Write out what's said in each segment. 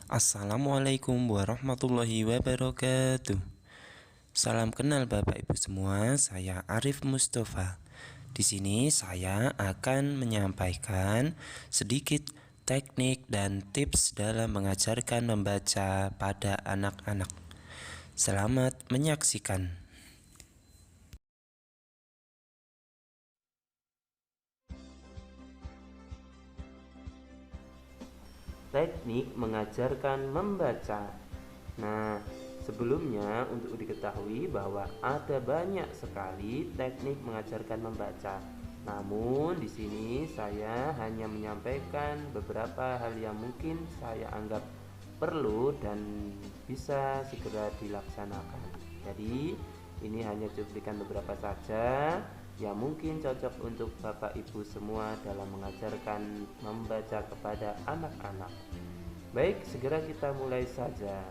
Assalamualaikum warahmatullahi wabarakatuh. Salam kenal Bapak Ibu semua, saya Arif Mustafa. Di sini saya akan menyampaikan sedikit teknik dan tips dalam mengajarkan membaca pada anak-anak. Selamat menyaksikan. Teknik mengajarkan membaca. Nah, sebelumnya untuk diketahui bahwa ada banyak sekali teknik mengajarkan membaca. Namun di sini saya hanya menyampaikan beberapa hal yang mungkin saya anggap perlu dan bisa segera dilaksanakan. Jadi, ini hanya cuplikan beberapa saja yang mungkin cocok untuk Bapak Ibu semua dalam mengajarkan membaca kepada anak-anak. Baik, segera kita mulai saja.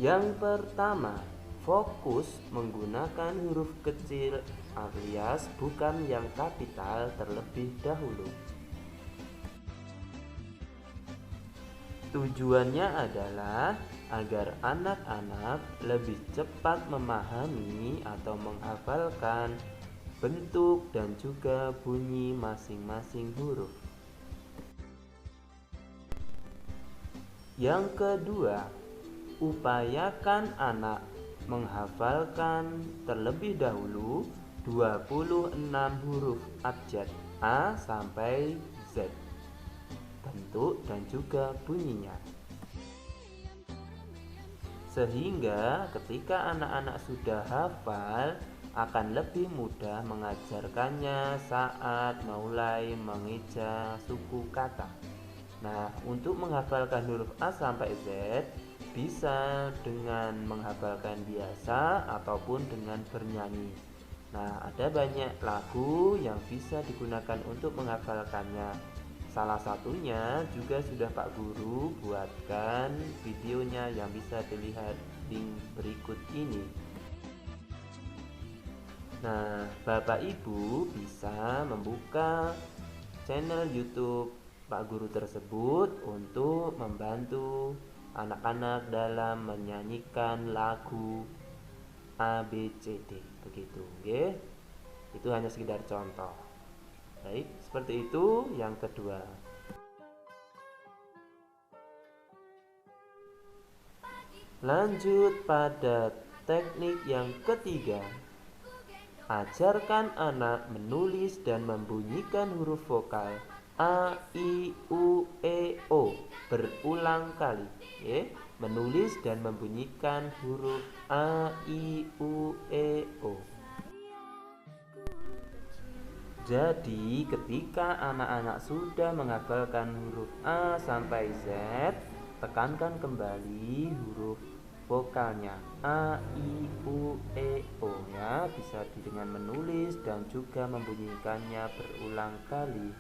Yang pertama, fokus menggunakan huruf kecil alias bukan yang kapital terlebih dahulu. Tujuannya adalah agar anak-anak lebih cepat memahami atau menghafalkan bentuk dan juga bunyi masing-masing huruf. Yang kedua, upayakan anak menghafalkan terlebih dahulu 26 huruf abjad A sampai Z, bentuk dan juga bunyinya, sehingga ketika anak-anak sudah hafal akan lebih mudah mengajarkannya saat mulai mengeja suku kata. Nah, untuk menghafalkan huruf A sampai Z bisa dengan menghafalkan biasa ataupun dengan bernyanyi. Nah, ada banyak lagu yang bisa digunakan untuk menghafalkannya. Salah satunya juga sudah Pak Guru buatkan videonya yang bisa dilihat link berikut ini. Nah, Bapak Ibu bisa membuka channel YouTube Pak Guru tersebut untuk membantu anak-anak dalam menyanyikan lagu ABCD begitu, nggih. Itu hanya sekedar contoh. Baik, seperti itu. Yang kedua, lanjut pada teknik yang ketiga. Ajarkan anak menulis dan membunyikan huruf vokal A, I, U, E, O berulang kali. Menulis dan membunyikan huruf A, I, U, E, O. Jadi ketika anak-anak sudah menghafalkan huruf A sampai Z, tekankan kembali huruf vokalnya A, I, U, E, O ya. Bisa dengan menulis dan juga membunyikannya berulang kali.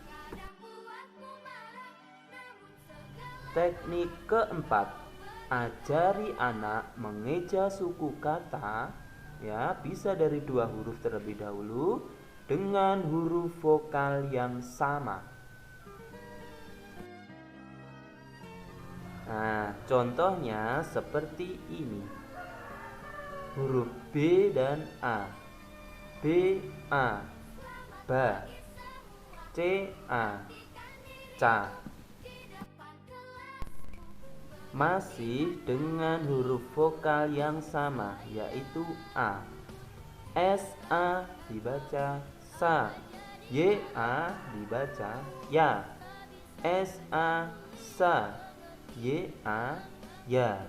Teknik keempat, ajari anak mengeja suku kata ya, bisa dari dua huruf terlebih dahulu dengan huruf vokal yang sama. Nah, contohnya seperti ini. Huruf B dan A. B, A. Ba. C, A. Ca. Masih dengan huruf vokal yang sama, yaitu A. S, A dibaca sa. Y, A dibaca ya. S, A, sa. Y, A, ya.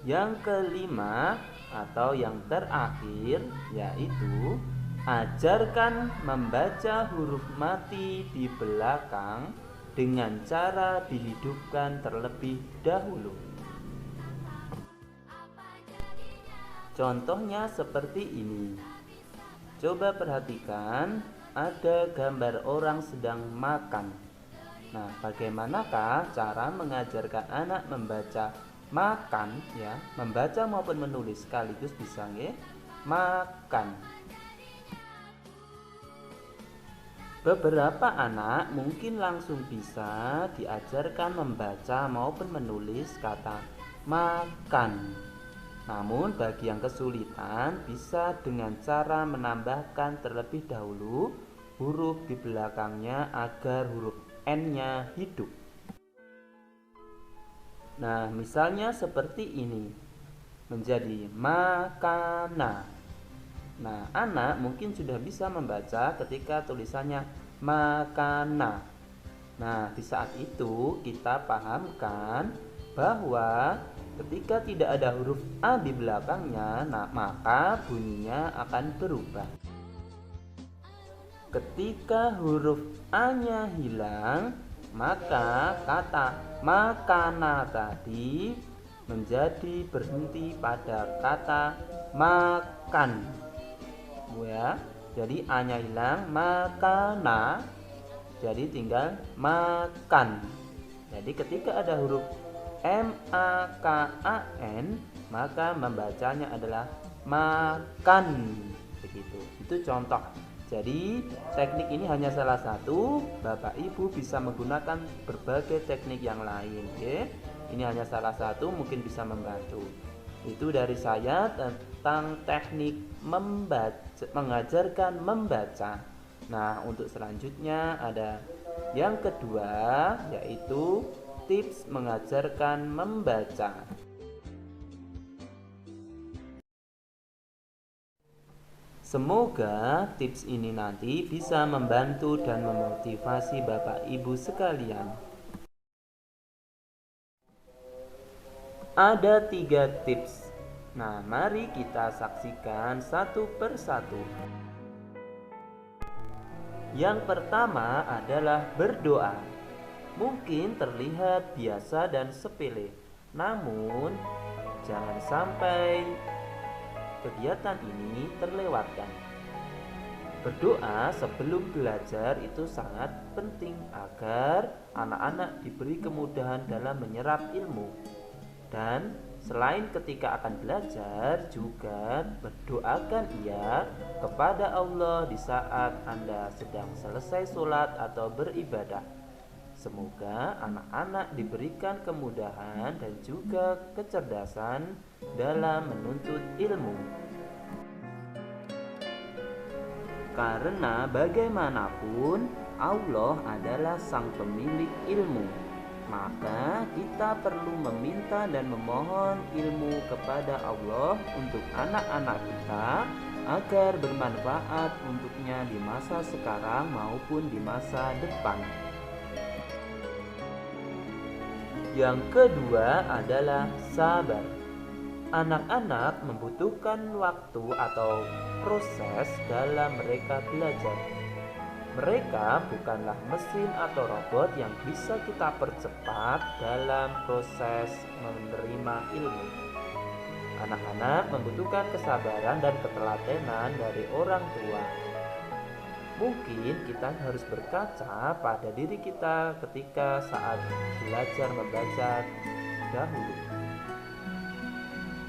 Yang kelima atau yang terakhir yaitu ajarkan membaca huruf mati di belakang dengan cara dihidupkan terlebih dahulu. Contohnya seperti ini. Coba perhatikan, ada gambar orang sedang makan. Nah, bagaimanakah cara mengajarkan anak membaca makan ya, membaca maupun menulis sekaligus bisa nggih? Makan. Beberapa anak mungkin langsung bisa diajarkan membaca maupun menulis kata makan. Namun bagi yang kesulitan bisa dengan cara menambahkan terlebih dahulu huruf di belakangnya agar huruf N-nya hidup. Nah, misalnya seperti ini. Menjadi makana. Nah, anak mungkin sudah bisa membaca ketika tulisannya makana. Nah, di saat itu kita pahamkan bahwa ketika tidak ada huruf A di belakangnya, nah, maka bunyinya akan berubah. Ketika huruf A-nya hilang, maka kata makana tadi menjadi berhenti pada kata makan. Ya, jadi A-nya hilang, makana, jadi tinggal makan. Jadi ketika ada huruf M-A-K-A-N, maka membacanya adalah makan. Begitu. Itu contoh. Jadi teknik ini hanya salah satu. Bapak Ibu bisa menggunakan berbagai teknik yang lain, ya. Ini hanya salah satu, mungkin bisa membantu. Itu dari saya tentang teknik mengajarkan membaca. Nah, untuk selanjutnya ada yang kedua, yaitu tips mengajarkan membaca. Semoga tips ini nanti bisa membantu dan memotivasi Bapak Ibu sekalian. Ada 3 tips. Nah, mari kita saksikan satu persatu. Yang pertama adalah berdoa. Mungkin terlihat biasa dan sepele, namun jangan sampai kegiatan ini terlewatkan. Berdoa sebelum belajar itu sangat penting agar anak-anak diberi kemudahan dalam menyerap ilmu. Dan selain ketika akan belajar, juga berdoakan ia kepada Allah di saat Anda sedang selesai sholat atau beribadah. Semoga anak-anak diberikan kemudahan dan juga kecerdasan dalam menuntut ilmu. Karena bagaimanapun Allah adalah sang pemilik ilmu, maka kita perlu meminta dan memohon ilmu kepada Allah untuk anak-anak kita agar bermanfaat untuknya di masa sekarang maupun di masa depan. Yang kedua adalah sabar. Anak-anak membutuhkan waktu atau proses dalam mereka belajar. Mereka bukanlah mesin atau robot yang bisa kita percepat dalam proses menerima ilmu. Anak-anak membutuhkan kesabaran dan ketelatenan dari orang tua. Mungkin kita harus berkaca pada diri kita ketika saat belajar membaca dahulu.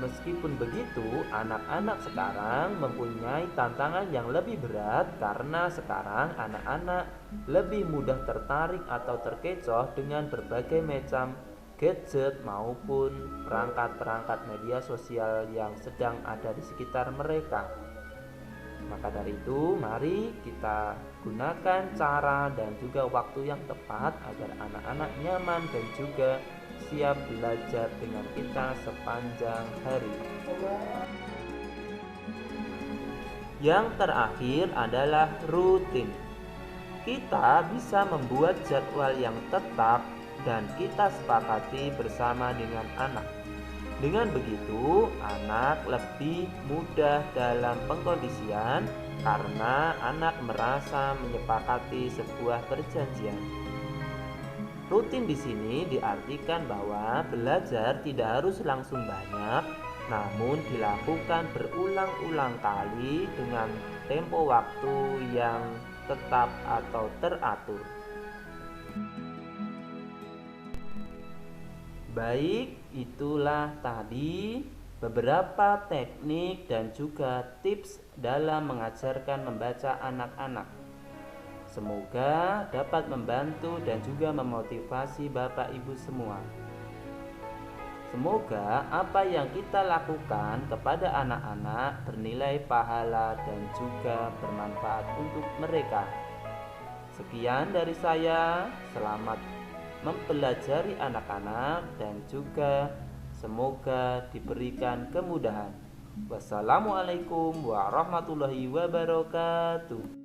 Meskipun begitu, anak-anak sekarang mempunyai tantangan yang lebih berat karena sekarang anak-anak lebih mudah tertarik atau terkecoh dengan berbagai macam gadget maupun perangkat-perangkat media sosial yang sedang ada di sekitar mereka. Maka dari itu, mari kita gunakan cara dan juga waktu yang tepat agar anak-anak nyaman dan juga siap belajar dengan kita sepanjang hari. Yang terakhir adalah rutin. Kita bisa membuat jadwal yang tetap dan kita sepakati bersama dengan anak. Dengan begitu, anak lebih mudah dalam pengkondisian karena anak merasa menyepakati sebuah perjanjian. Rutin di sini diartikan bahwa belajar tidak harus langsung banyak, namun dilakukan berulang-ulang kali dengan tempo waktu yang tetap atau teratur. Baik, itulah tadi beberapa teknik dan juga tips dalam mengajarkan membaca anak-anak. Semoga dapat membantu dan juga memotivasi Bapak Ibu semua. Semoga apa yang kita lakukan kepada anak-anak bernilai pahala dan juga bermanfaat untuk mereka. Sekian dari saya, selamat mempelajari anak-anak dan juga semoga diberikan kemudahan. Wassalamualaikum warahmatullahi wabarakatuh.